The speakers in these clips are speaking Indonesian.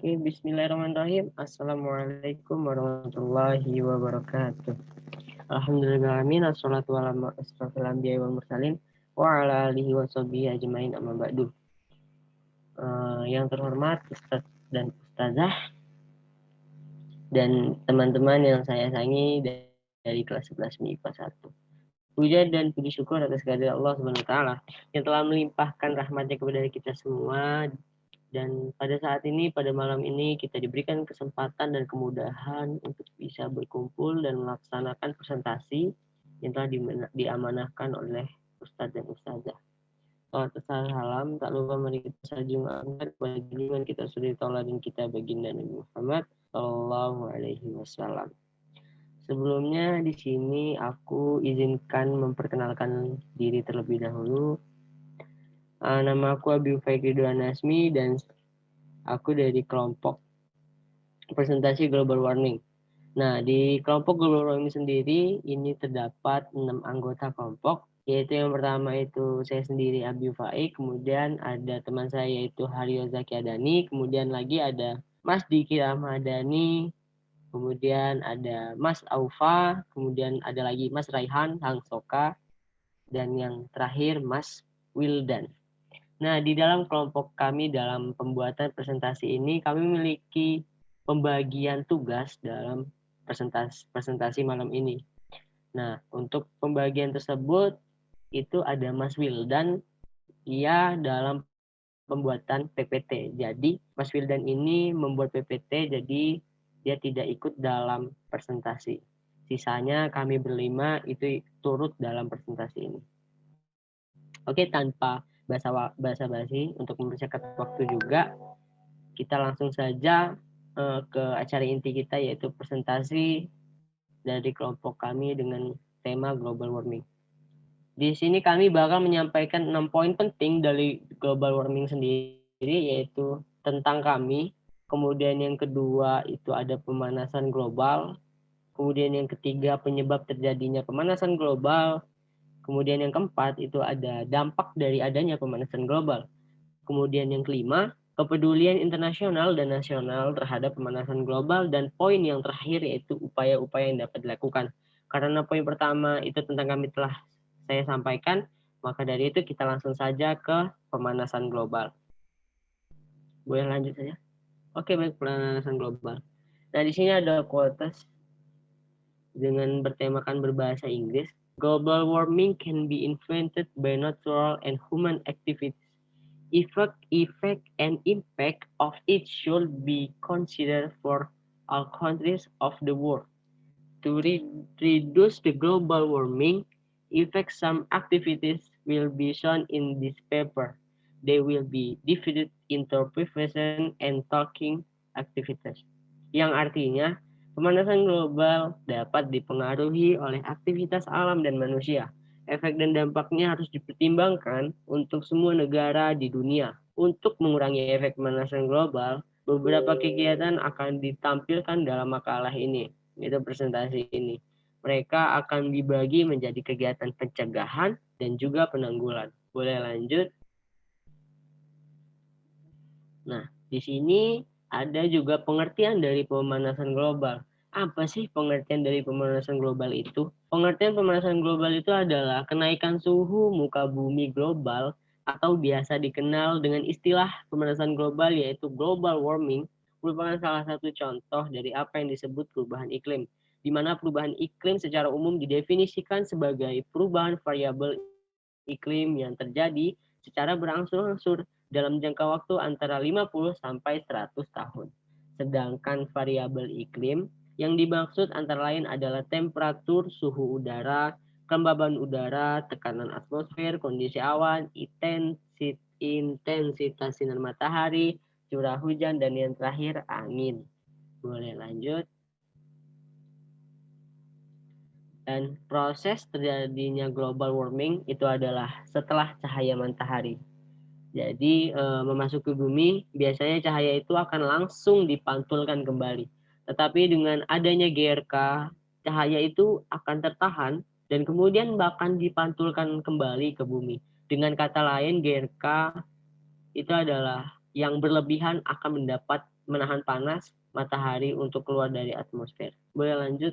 Bismillahirrahmanirrahim. Assalamualaikum warahmatullahi wabarakatuh. Alhamdulillahirrahmanirrahim. Assalatu wassalamu ala asyrofil anbiya'i wal mursalin wa ala alihi wa sahbihi ajmain amma ba'du. Yang terhormat Ustaz dan Ustazah dan teman-teman yang saya sayangi dari kelas 11 MIPA 1. Puja dan puji syukur atas kehadirat Allah Subhanahu wa taala yang telah melimpahkan rahmatnya kepada kita semua. Dan pada saat ini, pada malam ini, kita diberikan kesempatan dan kemudahan untuk bisa berkumpul dan melaksanakan presentasi yang telah diamanahkan oleh Ustadz dan Ustazah. Salam, tak lupa mari kita saling mengangkat kepada junjungan kita suri tauladan kita baginda Nabi Muhammad Sallallahu Alaihi Wasallam. Sebelumnya di sini aku izinkan memperkenalkan diri terlebih dahulu. Nama aku Abi Faikri Ridwan Nasmi dan aku dari kelompok presentasi global warming. Nah, di kelompok global warming sendiri ini terdapat 6 anggota kelompok, yaitu yang pertama itu saya sendiri Abi Faik, kemudian ada teman saya yaitu Haryo Zaki Adani, kemudian lagi ada Mas Diki Ahmadani, kemudian ada Mas Aufa, kemudian ada lagi Mas Raihan Hangsoka, dan yang terakhir Mas Wildan. Nah, di dalam kelompok kami dalam pembuatan presentasi ini, kami memiliki pembagian tugas dalam presentasi malam ini. Nah, untuk pembagian tersebut, itu ada Mas Wildan, ia dalam pembuatan PPT. Jadi, Mas Wildan ini membuat PPT, jadi dia tidak ikut dalam presentasi. Sisanya kami berlima itu turut dalam presentasi ini. Oke, tanpa basa-basi untuk mempercepat waktu juga, kita langsung saja ke acara inti kita, yaitu presentasi dari kelompok kami dengan tema global warming. Di sini kami bakal menyampaikan 6 poin penting dari global warming sendiri, yaitu tentang kami. Kemudian yang kedua itu ada pemanasan global. Kemudian yang ketiga penyebab terjadinya pemanasan global. Kemudian yang keempat itu ada dampak dari adanya pemanasan global. Kemudian yang kelima, kepedulian internasional dan nasional terhadap pemanasan global. Dan poin yang terakhir yaitu upaya-upaya yang dapat dilakukan. Karena poin pertama itu tentang kami telah saya sampaikan, maka dari itu kita langsung saja ke pemanasan global. Boleh lanjut saja? Oke, baik, pemanasan global. Nah, di sini ada quotes dengan bertemakan berbahasa Inggris. Global warming can be influenced by natural and human activities. Effect and impact of it should be considered for all countries of the world. To reduce the global warming effect, some activities will be shown in this paper. They will be divided into prevention and talking activities. Yang artinya, pemanasan global dapat dipengaruhi oleh aktivitas alam dan manusia. Efek dan dampaknya harus dipertimbangkan untuk semua negara di dunia. Untuk mengurangi efek pemanasan global, beberapa kegiatan akan ditampilkan dalam makalah ini, yaitu presentasi ini. Mereka akan dibagi menjadi kegiatan pencegahan dan juga penanggulan. Boleh lanjut? Nah, di sini ada juga pengertian dari pemanasan global. Apa sih pengertian dari pemanasan global itu? Pengertian pemanasan global itu adalah kenaikan suhu muka bumi global atau biasa dikenal dengan istilah pemanasan global, yaitu global warming, merupakan salah satu contoh dari apa yang disebut perubahan iklim, di mana perubahan iklim secara umum didefinisikan sebagai perubahan variabel iklim yang terjadi secara berangsur-angsur dalam jangka waktu antara 50 sampai 100 tahun. Sedangkan variabel iklim yang dimaksud antara lain adalah temperatur, suhu udara, kelembaban udara, tekanan atmosfer, kondisi awan, intensitas sinar matahari, curah hujan, dan yang terakhir angin. Boleh lanjut. Dan proses terjadinya global warming itu adalah setelah cahaya matahari. Jadi memasuki bumi, biasanya cahaya itu akan langsung dipantulkan kembali. Tetapi dengan adanya GRK, cahaya itu akan tertahan dan kemudian bahkan dipantulkan kembali ke bumi. Dengan kata lain, GRK itu adalah yang berlebihan akan mendapat menahan panas matahari untuk keluar dari atmosfer. Boleh lanjut?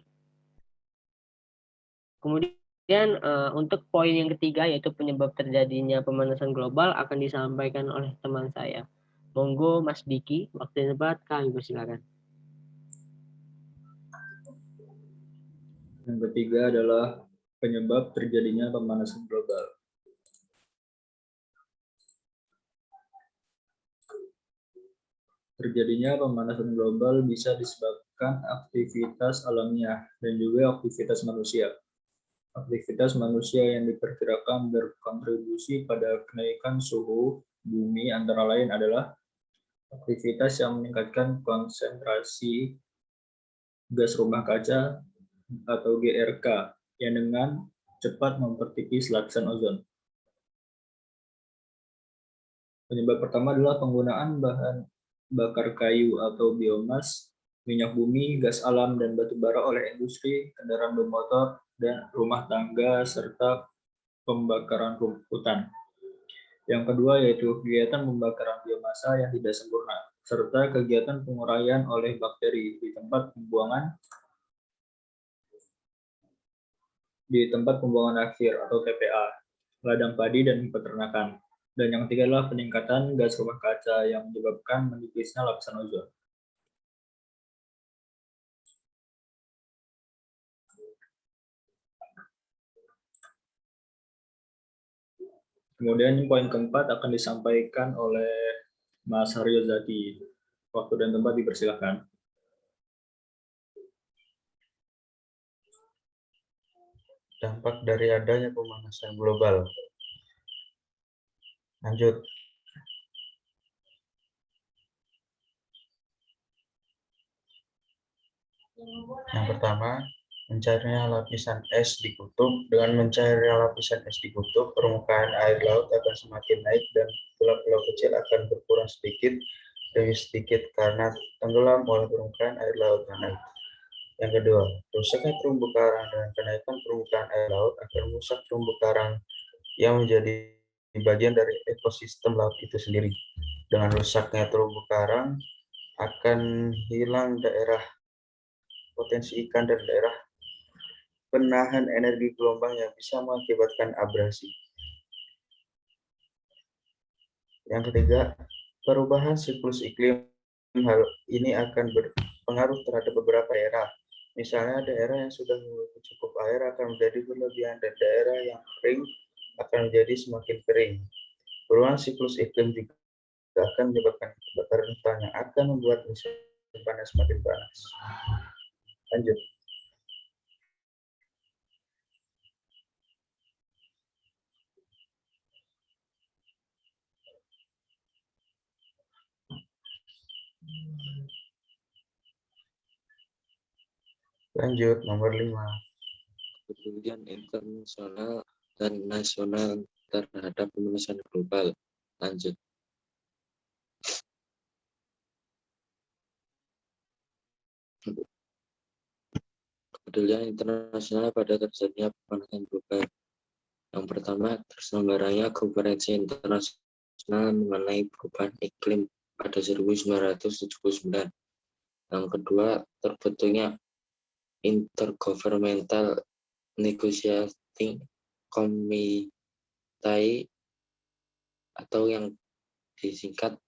Kemudian untuk poin yang ketiga yaitu penyebab terjadinya pemanasan global akan disampaikan oleh teman saya. Monggo Mas Diki, waktu dan tempat kami persilakan. Yang ketiga adalah penyebab terjadinya pemanasan global. Terjadinya pemanasan global bisa disebabkan aktivitas alamiah dan juga aktivitas manusia. Aktivitas manusia yang diperkirakan berkontribusi pada kenaikan suhu bumi antara lain adalah aktivitas yang meningkatkan konsentrasi gas rumah kaca atau GRK yang dengan cepat mempertipis lapisan ozon. Penyebab pertama adalah penggunaan bahan bakar kayu atau biomas, minyak bumi, gas alam, dan batu bara oleh industri, kendaraan bermotor, dan rumah tangga, serta pembakaran hutan. Yang kedua yaitu kegiatan pembakaran biomasa yang tidak sempurna, serta kegiatan penguraian oleh bakteri di tempat pembuangan akhir atau TPA, ladang padi dan peternakan. Dan yang ketiga adalah peningkatan gas rumah kaca yang menyebabkan menipisnya lapisan ozon. Kemudian poin keempat akan disampaikan oleh Mas Haryo Zaki. Waktu dan tempat dipersilakan. Dampak dari adanya pemanasan global. Lanjut. Yang pertama, mencairnya lapisan es di kutub. Dengan mencairnya lapisan es di kutub, permukaan air laut akan semakin naik dan pulau-pulau kecil akan berkurang sedikit demi sedikit karena tenggelam oleh permukaan air laut yang naik. Yang kedua, rusaknya terumbu karang dengan kenaikan permukaan air laut akan merusak terumbu karang yang menjadi bagian dari ekosistem laut itu sendiri. Dengan rusaknya terumbu karang akan hilang daerah potensi ikan dan daerah penahan energi gelombang yang bisa mengakibatkan abrasi. Yang ketiga, perubahan siklus iklim. Hal ini akan berpengaruh terhadap beberapa daerah. Misalnya daerah yang sudah memiliki cukup air akan menjadi berlebihan dan daerah yang kering akan menjadi semakin kering. Perubahan siklus iklim juga akan menyebabkan kebakaran hutan yang akan membuat musim panas semakin panas. Lanjut. Lanjut, nomor 5. Kemudian internasional dan nasional terhadap pemanasan global. Lanjut. Kepedulian internasional pada terjadinya pemanasan global. Yang pertama, terselenggaranya konferensi internasional mengenai perubahan iklim pada 1979. Yang kedua, terbentuknya Intergovernmental Negotiating Committee atau yang disingkat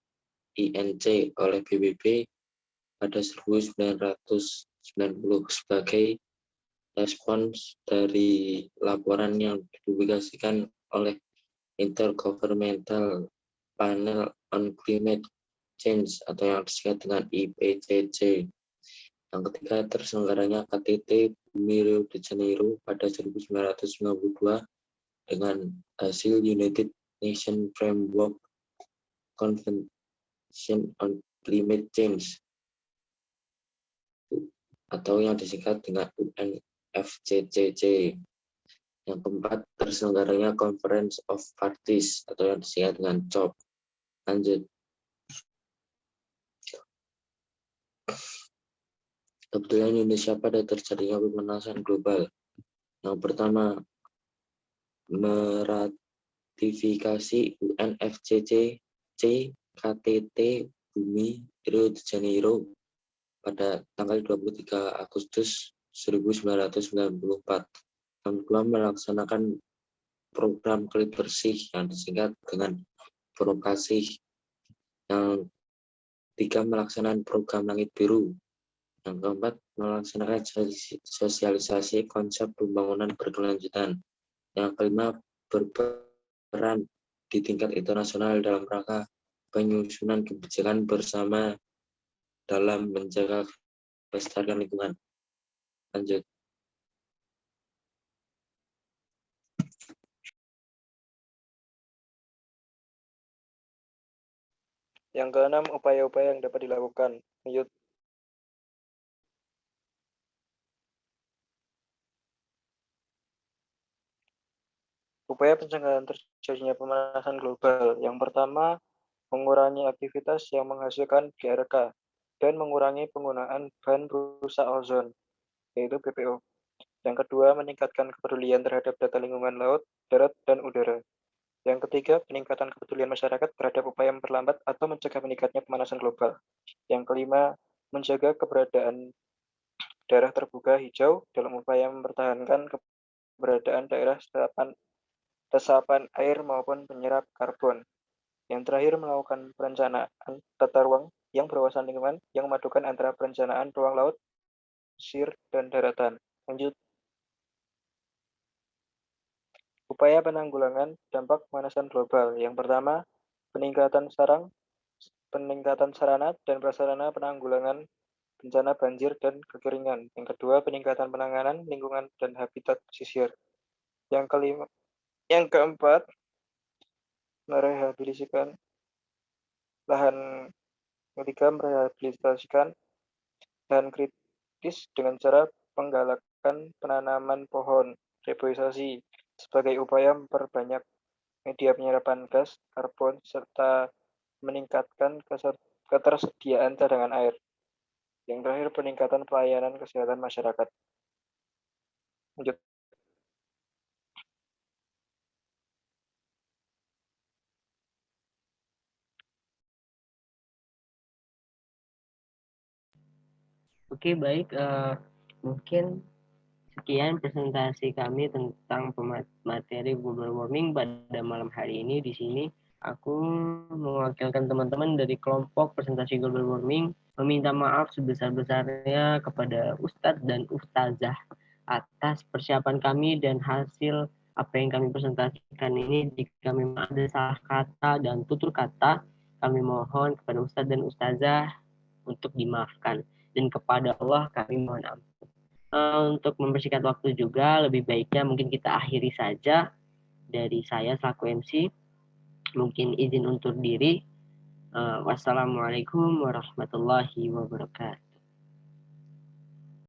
INC oleh PBB pada 1990 sebagai respons dari laporan yang dipublikasikan oleh Intergovernmental Panel on Climate Change atau yang disingkat dengan IPCC. Yang ketiga, terselenggaranya KTT Bumi Rio de Janeiro pada 1992 dengan hasil United Nations Framework Convention on Climate Change atau yang disingkat dengan UNFCCC. Yang keempat, terselenggaranya Conference of Parties atau yang disingkat dengan COP. Lanjut. Kebetulan Indonesia pada terjadinya pemanasan global. Yang pertama, meratifikasi UNFCCC KTT bumi Rio de Janeiro pada tanggal 23 Agustus 1994. Yang kedua, melaksanakan program klip bersih yang disingkat dengan provokasi. Yang ketiga, melaksanakan program langit biru. Yang keempat, melaksanakan sosialisasi konsep pembangunan berkelanjutan. Yang kelima, berperan di tingkat internasional dalam rangka penyusunan kebijakan bersama dalam menjaga kelestarian lingkungan. Lanjut. Yang keenam, upaya-upaya yang dapat dilakukan. Lanjut. Upaya pencegahan terjadinya pemanasan global. Yang pertama, mengurangi aktivitas yang menghasilkan GRK dan mengurangi penggunaan bahan perusak ozon, yaitu BPO. Yang kedua, meningkatkan kepedulian terhadap data lingkungan laut, darat, dan udara. Yang ketiga, peningkatan kepedulian masyarakat terhadap upaya memperlambat atau mencegah meningkatnya pemanasan global. Yang kelima, menjaga keberadaan daerah terbuka hijau dalam upaya mempertahankan keberadaan daerah resapan air maupun penyerap karbon. Yang terakhir, melakukan perencanaan tata ruang yang berwawasan lingkungan yang memadukan antara perencanaan ruang laut, pesisir, dan daratan. Lanjut. Upaya penanggulangan dampak pemanasan global. Yang pertama, peningkatan sarana dan prasarana penanggulangan bencana banjir dan kekeringan. Yang kedua, peningkatan penanganan lingkungan dan habitat pesisir. Yang keempat, merehabilitasikan lahan. Ketiga, merehabilitasikan lahan kritis dengan cara penggalakan penanaman pohon, reboisasi, sebagai upaya memperbanyak media penyerapan gas karbon serta meningkatkan ketersediaan cadangan air. Yang terakhir, peningkatan pelayanan kesehatan masyarakat. Lanjut. Oke, baik. Mungkin sekian presentasi kami tentang materi global warming pada malam hari ini. Di sini aku mewakilkan teman-teman dari kelompok presentasi global warming meminta maaf sebesar-besarnya kepada Ustadz dan Ustazah atas persiapan kami dan hasil apa yang kami presentasikan ini. Jika memang ada salah kata dan tutur kata, kami mohon kepada Ustadz dan Ustazah untuk dimaafkan, dan kepada Allah kami mohon ampun. Untuk membersihkan waktu juga, lebih baiknya mungkin kita akhiri saja dari saya selaku MC. Mungkin izin undur diri. Wassalamualaikum warahmatullahi wabarakatuh.